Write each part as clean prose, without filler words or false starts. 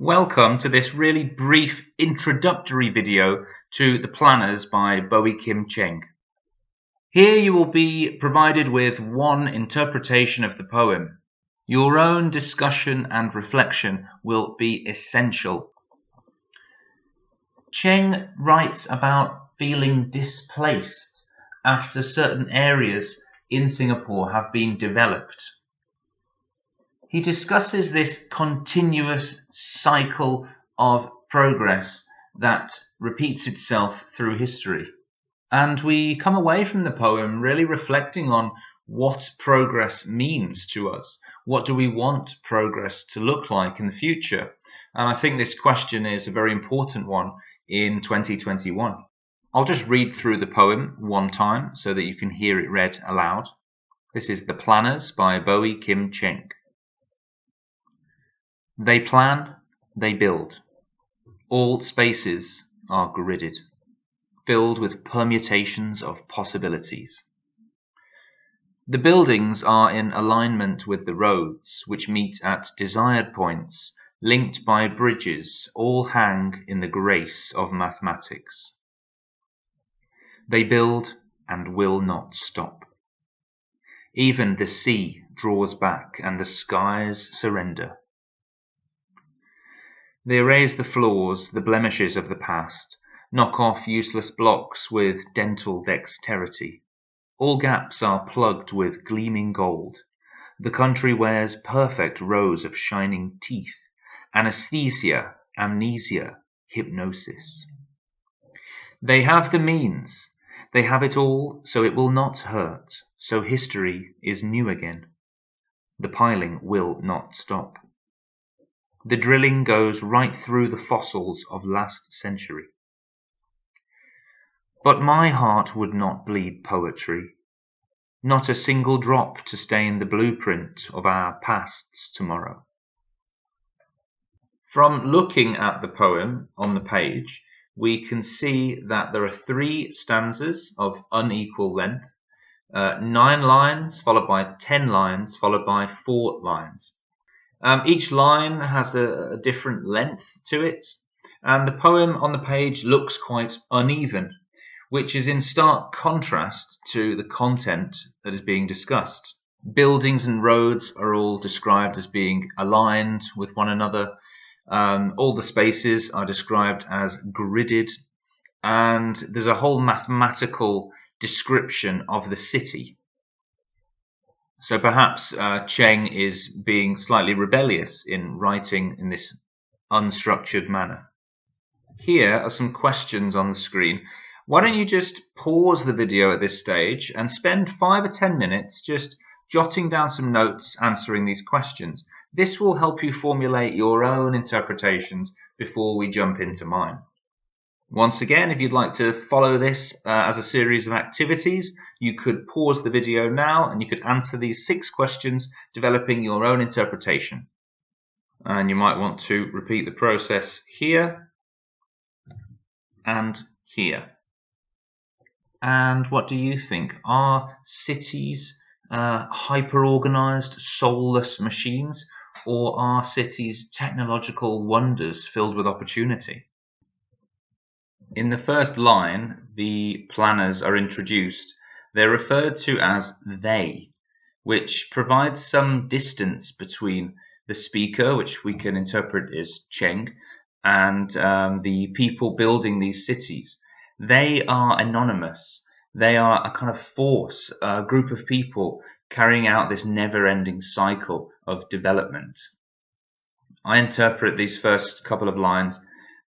Welcome to this really brief introductory video to The Planners by Boey Cheng. Here you will be provided with one interpretation of the poem. Your own discussion and reflection will be essential. Cheng writes about feeling displaced after certain areas in Singapore have been developed. He discusses this continuous cycle of progress that repeats itself through history. And we come away from the poem really reflecting on what progress means to us. What do we want progress to look like in the future? And I think this question is a very important one in 2021. I'll just read through the poem one time so that you can hear it read aloud. This is The Planners by Boey Cheng. They plan, they build. All spaces are gridded, filled with permutations of possibilities. The buildings are in alignment with the roads, which meet at desired points, linked by bridges, all hang in the grace of mathematics. They build and will not stop. Even the sea draws back and the skies surrender. They erase the flaws, the blemishes of the past, knock off useless blocks with dental dexterity. All gaps are plugged with gleaming gold. The country wears perfect rows of shining teeth, anesthesia, amnesia, hypnosis. They have the means. They have it all, so it will not hurt, so history is new again. The piling will not stop. The drilling goes right through the fossils of last century. But my heart would not bleed poetry, not a single drop to stain the blueprint of our past's tomorrow. From looking at the poem on the page, we can see that there are 3 stanzas of unequal length, 9 lines followed by 10 lines followed by 4 lines. Each line has a different length to it, and the poem on the page looks quite uneven, which is in stark contrast to the content that is being discussed. Buildings and roads are all described as being aligned with one another. All the spaces are described as gridded, and there's a whole mathematical description of the city. So perhaps Cheng is being slightly rebellious in writing in this unstructured manner. Here are some questions on the screen. Why don't you just pause the video at this stage and spend 5 or 10 minutes just jotting down some notes answering these questions. This will help you formulate your own interpretations before we jump into mine. Once again, if you'd like to follow this as a series of activities, you could pause the video now and you could answer these 6 questions, developing your own interpretation. And you might want to repeat the process here and here. And what do you think? Are cities hyper-organized, soulless machines, or are cities technological wonders filled with opportunity? In the first line, the planners are introduced. They're referred to as they, which provides some distance between the speaker, which we can interpret as Cheng, and the people building these cities. They are anonymous. They are a kind of force, a group of people carrying out this never-ending cycle of development. I interpret these first couple of lines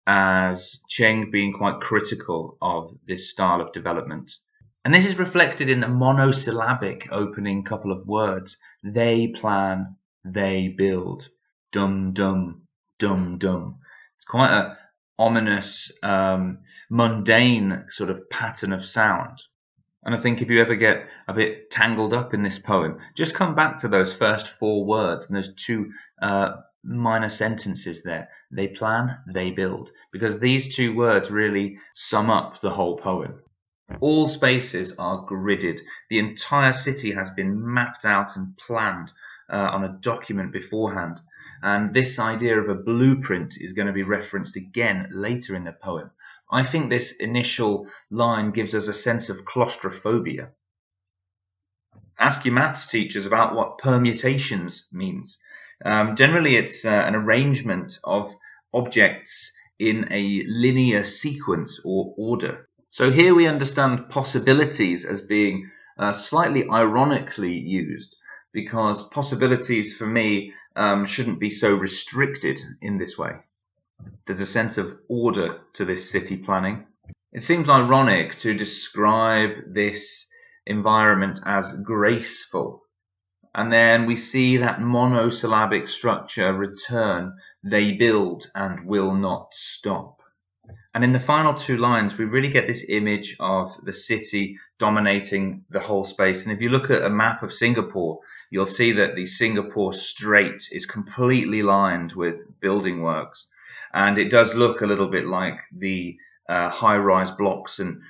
as Cheng being quite critical of this style of development. And this is reflected in the monosyllabic opening couple of words. They plan, they build. Dum, dum, dum, dum. It's quite an ominous, mundane sort of pattern of sound. And I think if you ever get a bit tangled up in this poem, just come back to those first 4 words and those 2 minor sentences there. They plan, they build, because these 2 words really sum up the whole poem. All spaces are gridded. The entire city has been mapped out and planned on a document beforehand. And this idea of a blueprint is going to be referenced again later in the poem. I think this initial line gives us a sense of claustrophobia. Ask your maths teachers about what permutations means. Generally, it's an arrangement of objects in a linear sequence or order. So here we understand possibilities as being slightly ironically used, because possibilities for me shouldn't be so restricted in this way. There's a sense of order to this city planning. It seems ironic to describe this environment as graceful, and then we see that monosyllabic structure return: they build and will not stop. And in the final two lines, we really get this image of the city dominating the whole space. And if you look at a map of Singapore, you'll see that the Singapore Strait is completely lined with building works. And it does look a little bit like the high-rise blocks and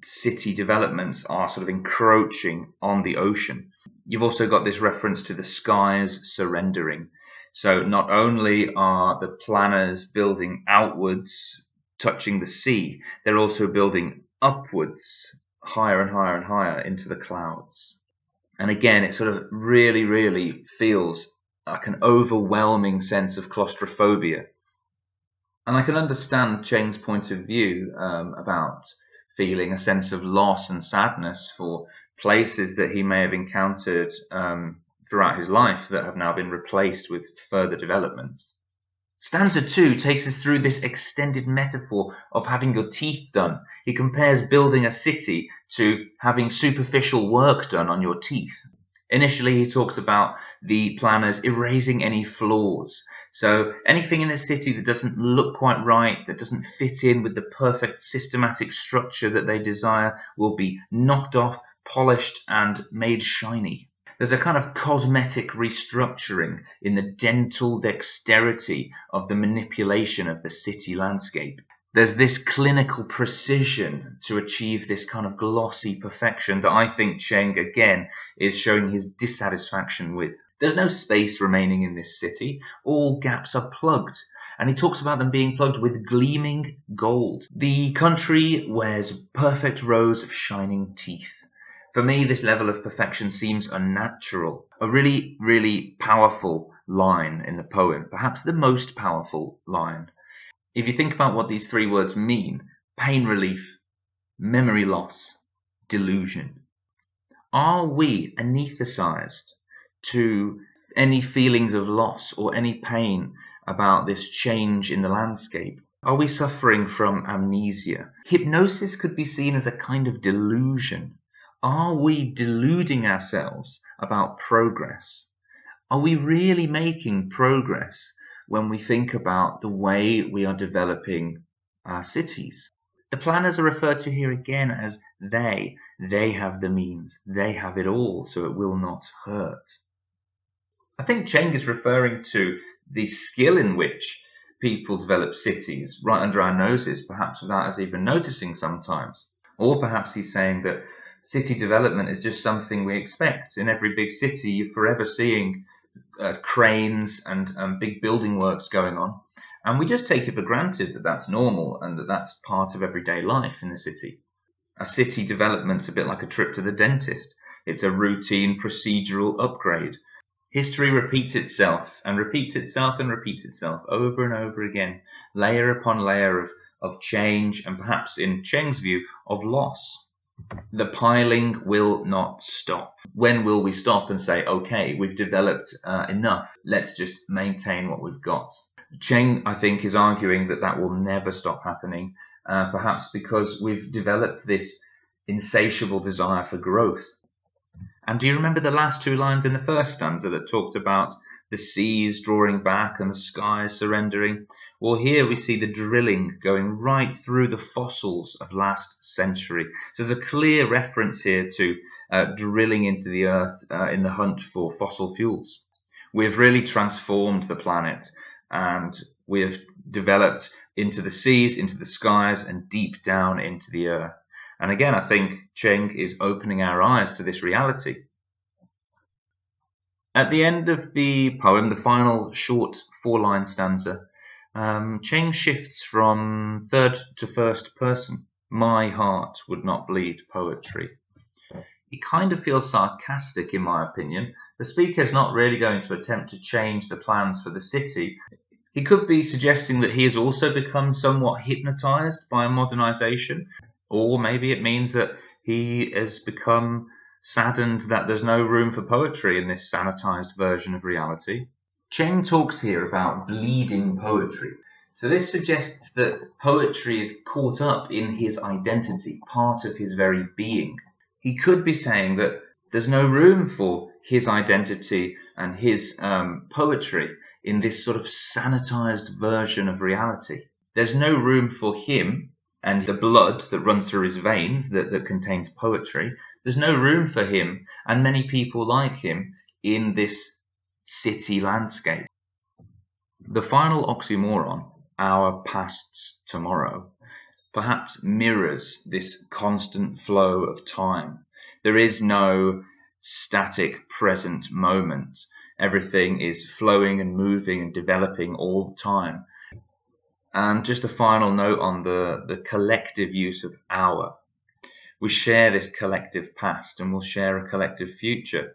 city developments are sort of encroaching on the ocean. You've also got this reference to the skies surrendering. So not only are the planners building outwards, touching the sea, they're also building upwards, higher and higher and higher into the clouds. And again, it sort of really, really feels like an overwhelming sense of claustrophobia. And I can understand Cheng's point of view about feeling a sense of loss and sadness for places that he may have encountered throughout his life that have now been replaced with further development. Stanza 2 takes us through this extended metaphor of having your teeth done. He compares building a city to having superficial work done on your teeth. Initially, he talks about the planners erasing any flaws. So anything in the city that doesn't look quite right, that doesn't fit in with the perfect systematic structure that they desire, will be knocked off, polished, and made shiny. There's a kind of cosmetic restructuring in the dental dexterity of the manipulation of the city landscape. There's this clinical precision to achieve this kind of glossy perfection that I think Cheng, again, is showing his dissatisfaction with. There's no space remaining in this city. All gaps are plugged. And he talks about them being plugged with gleaming gold. The country wears perfect rows of shining teeth. For me, this level of perfection seems unnatural. A really, really powerful line in the poem, perhaps the most powerful line. If you think about what these three words mean: pain relief, memory loss, delusion. Are we anesthetized to any feelings of loss or any pain about this change in the landscape? Are we suffering from amnesia? Hypnosis could be seen as a kind of delusion. Are we deluding ourselves about progress? Are we really making progress when we think about the way we are developing our cities? The planners are referred to here again as they. They have the means. They have it all, so it will not hurt. I think Cheng is referring to the skill in which people develop cities right under our noses, perhaps without us even noticing sometimes. Or perhaps he's saying that city development is just something we expect. In every big city, you're forever seeing cranes and big building works going on. And we just take it for granted that that's normal and that that's part of everyday life in the city. A city development's a bit like a trip to the dentist. It's a routine procedural upgrade. History repeats itself and repeats itself and repeats itself over and over again, layer upon layer of change and perhaps, in Cheng's view, of loss. The piling will not stop. When will we stop and say, okay, we've developed enough, let's just maintain what we've got? Cheng, I think, is arguing that that will never stop happening, perhaps because we've developed this insatiable desire for growth. And do you remember the last two lines in the first stanza that talked about the seas drawing back and the skies surrendering? Well, here we see the drilling going right through the fossils of last century. So there's a clear reference here to drilling into the earth in the hunt for fossil fuels. We've really transformed the planet, and we have developed into the seas, into the skies, and deep down into the earth. And again, I think Cheng is opening our eyes to this reality. At the end of the poem, the final short 4-line stanza, Cheng shifts from third to first person. My heart would not bleed poetry. He kind of feels sarcastic, in my opinion. The speaker is not really going to attempt to change the plans for the city. He could be suggesting that he has also become somewhat hypnotized by modernization, or maybe it means that he has become saddened that there's no room for poetry in this sanitized version of reality. Cheng talks here about bleeding poetry. So this suggests that poetry is caught up in his identity, part of his very being. He could be saying that there's no room for his identity and his poetry in this sort of sanitized version of reality. There's no room for him and the blood that runs through his veins that contains poetry. There's no room for him and many people like him in this city landscape. The final oxymoron, our past's tomorrow, perhaps mirrors this constant flow of time. There is no static present moment. Everything is flowing and moving and developing all the time. And just a final note on the collective use of our. We share this collective past and we'll share a collective future.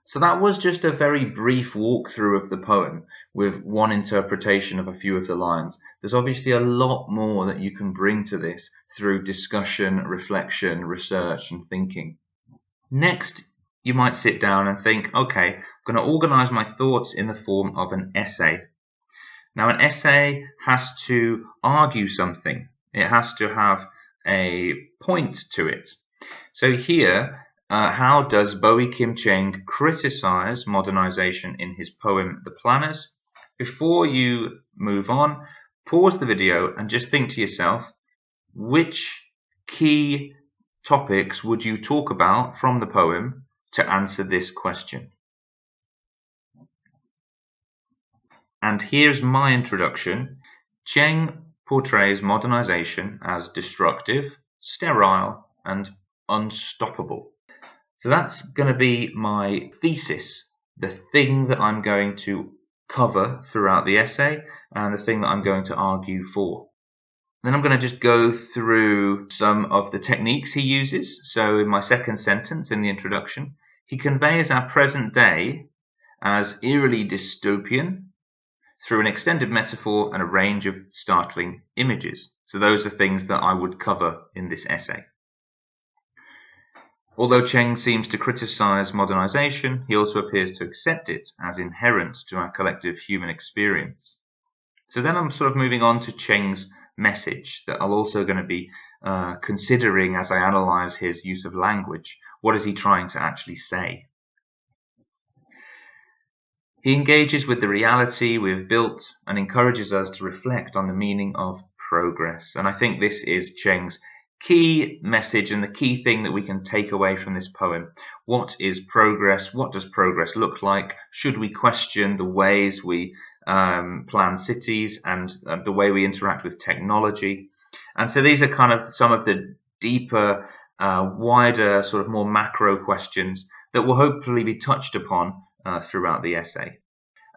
So that was just a very brief walkthrough of the poem with one interpretation of a few of the lines. There's obviously a lot more that you can bring to this through discussion, reflection, research, and thinking. Next, you might sit down and think, okay, I'm going to organize my thoughts in the form of an essay. Now, an essay has to argue something. It has to have a point to it. So here, how does Boey Kim Cheng criticize modernization in his poem The Planners? Before you move on, pause the video and just think to yourself, which key topics would you talk about from the poem to answer this question? And here's my introduction. Cheng portrays modernization as destructive, sterile, and unstoppable. So that's going to be my thesis, the thing that I'm going to cover throughout the essay and the thing that I'm going to argue for. Then I'm going to just go through some of the techniques he uses. So in my second sentence in the introduction, he conveys our present day as eerily dystopian through an extended metaphor and a range of startling images. So those are things that I would cover in this essay. Although Cheng seems to criticize modernization, he also appears to accept it as inherent to our collective human experience. So then I'm sort of moving on to Cheng's message that I'm also going to be considering as I analyze his use of language. What is he trying to actually say? He engages with the reality we've built and encourages us to reflect on the meaning of progress. And I think this is Cheng's key message and the key thing that we can take away from this poem. What is progress? What does progress look like? Should we question the ways we plan cities and the way we interact with technology? And so these are kind of some of the deeper, wider, sort of more macro questions that will hopefully be touched upon throughout the essay.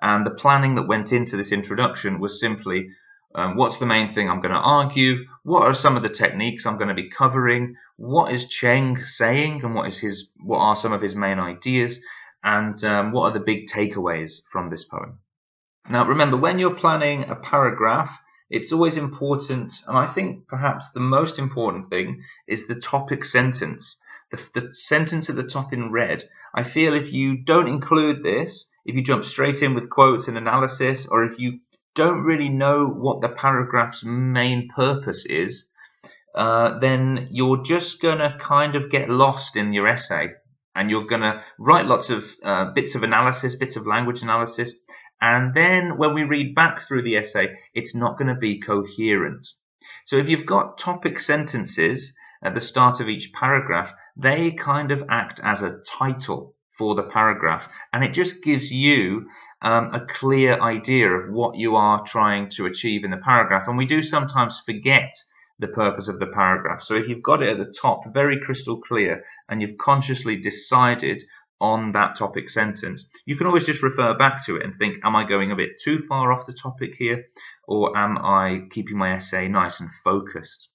And the planning that went into this introduction was simply what's the main thing I'm going to argue? What are some of the techniques I'm going to be covering? What is Cheng saying, and what are some of his main ideas? And what are the big takeaways from this poem? Now, remember, when you're planning a paragraph, it's always important, and I think perhaps the most important thing is the topic sentence. The sentence at the top in red. I feel if you don't include this, if you jump straight in with quotes and analysis, or if you don't really know what the paragraph's main purpose is, then you're just going to kind of get lost in your essay. And you're going to write lots of bits of analysis, bits of language analysis. And then when we read back through the essay, it's not going to be coherent. So if you've got topic sentences at the start of each paragraph, they kind of act as a title for the paragraph, and it just gives you a clear idea of what you are trying to achieve in the paragraph. And we do sometimes forget the purpose of the paragraph. So if you've got it at the top very crystal clear and you've consciously decided on that topic sentence, you can always just refer back to it and think, am I going a bit too far off the topic here, or am I keeping my essay nice and focused?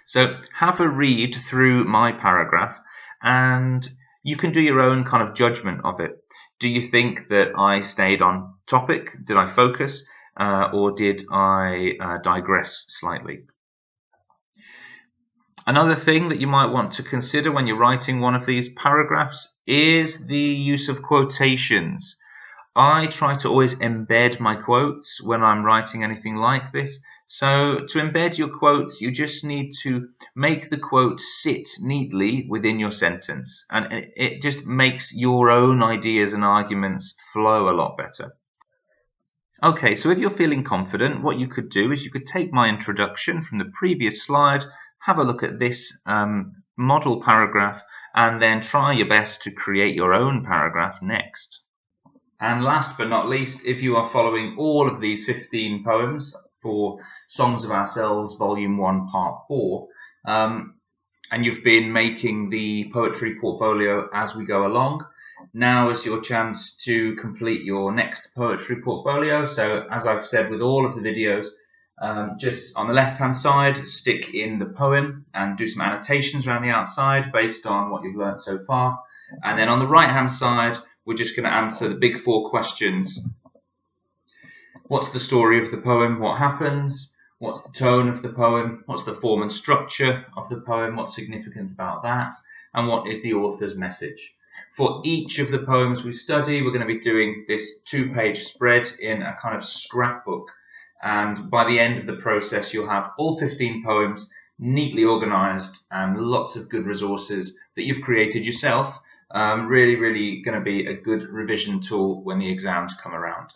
So have a read through my paragraph and you can do your own kind of judgment of it. Do you think that I stayed on topic? Did I focus? Or did I digress slightly? Another thing that you might want to consider when you're writing one of these paragraphs is the use of quotations. I try to always embed my quotes when I'm writing anything like this. So to embed your quotes, you just need to make the quote sit neatly within your sentence, and it just makes your own ideas and arguments flow a lot better. Okay, so if you're feeling confident, what you could do is you could take my introduction from the previous slide, have a look at this model paragraph, and then try your best to create your own paragraph next. And last but not least, if you are following all of these 15 poems for Songs of Ourselves, Volume 1, Part 4, and you've been making the poetry portfolio as we go along, now is your chance to complete your next poetry portfolio. So as I've said with all of the videos, just on the left-hand side, stick in the poem and do some annotations around the outside based on what you've learned so far. And then on the right-hand side, we're just going to answer the big 4 questions. What's the story of the poem? What happens? What's the tone of the poem? What's the form and structure of the poem? What's significant about that? And what is the author's message? For each of the poems we study, we're going to be doing this 2-page spread in a kind of scrapbook. And by the end of the process, you'll have all 15 poems neatly organized and lots of good resources that you've created yourself. Really going to be a good revision tool when the exams come around.